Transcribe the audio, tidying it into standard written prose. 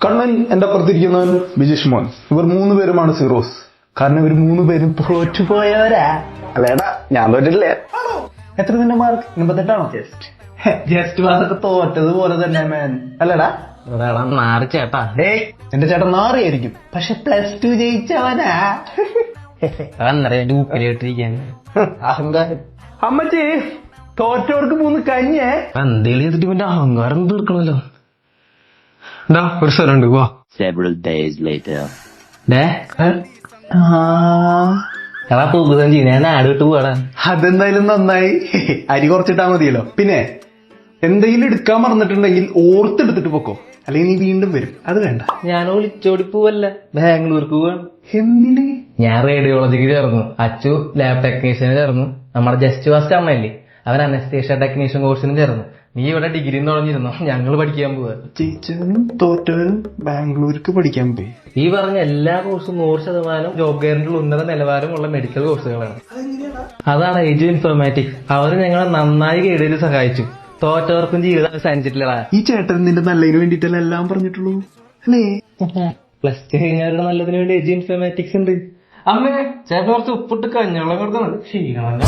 കണ്ണൻ എന്റെ അപ്പുറത്തിരിക്കുന്നവൻ ബിജീഷ് മോൻ. ഇവർ 3 പേരുമാണ് സീറോസ്. കാരണം ഇവർ 3 പേരും തോറ്റുപോയവരാ. അല്ലേടാ, ഞാൻ തോറ്റിട്ടില്ലേ? എത്ര നിന്റെ മാർക്ക്? 88ആണോ? ജസ്റ്റ് പാസ്സൊക്കെ തോറ്റതുപോലെ തന്നെ മാൻ, അല്ലടാ? നാറി ചേട്ടാ. എന്റെ ചേട്ടൻ നാറിയായിരിക്കും, പക്ഷെ +2 ജയിച്ചവനാ. അഹങ്കാരം. അമ്മച്ചി, തോറ്റവർക്ക് 3 കഞ്ഞേ. എന്തേലും ചെയ്തിട്ട് ഇവന്റെ അഹങ്കാരം തീർക്കണല്ലോ. ഒരു സ്ഥലമുണ്ട്, വാ. Several days later. ഞാൻ നാട് വിട്ട് പോവാടാ. അതെന്തായാലും നന്നായി. അരി കുറച്ചിട്ടാ മതിയല്ലോ. പിന്നെ എന്തെങ്കിലും എടുക്കാൻ മറന്നിട്ടുണ്ടെങ്കിൽ ഓർത്തെടുത്തിട്ട് പൊക്കോ, അല്ലെങ്കിൽ നീ വീണ്ടും വരും. അത് വേണ്ട. ഞാൻ ഒളിച്ചോടി പോവല്ല, ബാംഗ്ലൂർക്ക് പോവാണ്. എന്തിന്? ഞാൻ റേഡിയോളജിക്ക് ചേർന്നു. അച്ചു ലാബ് ടെക്നീഷ്യന് ചേർന്നു. നമ്മുടെ ജസ്റ്റ് ഫാസ്റ്റ് അമ്മയല്ലേ, അവൻ അനസ്തേഷ്യ ടെക്നീഷ്യൻ കോഴ്സിനും ചേർന്നു. നീ ഇവിടെ ഡിഗ്രി തുടങ്ങിയിരുന്നു, ഞങ്ങൾ പഠിക്കാൻ പോവാ. ജയിച്ചവനും തോറ്റവനും ബാംഗ്ലൂർക്ക് പഠിക്കാൻ പോയി. ഈ പറഞ്ഞ എല്ലാ കോഴ്സും 100% ജോബ് ഗ്യാരണ്ടിയുള്ള ഉന്നത നിലവാരമുള്ള മെഡിക്കൽ കോഴ്സുകളാണ്. അതാണ് ഏജ് ഇൻഫോർമാറ്റിക്സ്. അവർ ഞങ്ങളെ നന്നായി ഗൈഡ് ചെയ്ത് സഹായിച്ചു. തോറ്റവർക്കും ജീവിതം അവസാനിച്ചിട്ടില്ലടാ. ഈ ചേട്ടൻ നിന്റെ നല്ലതിന് വേണ്ടിട്ടല്ല എല്ലാം പറഞ്ഞിട്ടുള്ളൂ, അല്ലേ? +2 കഴിഞ്ഞവരുടെ നല്ലതിന് വേണ്ടി ഏജ് ഇൻഫോർമാറ്റിക്സ് ഉണ്ട്. അമ്മേ, ചേട്ടൻ കുറച്ച് ഉപ്പിട്ട് കഞ്ഞവെള്ളം കൊടുക്കുന്നത് ക്ഷീണം.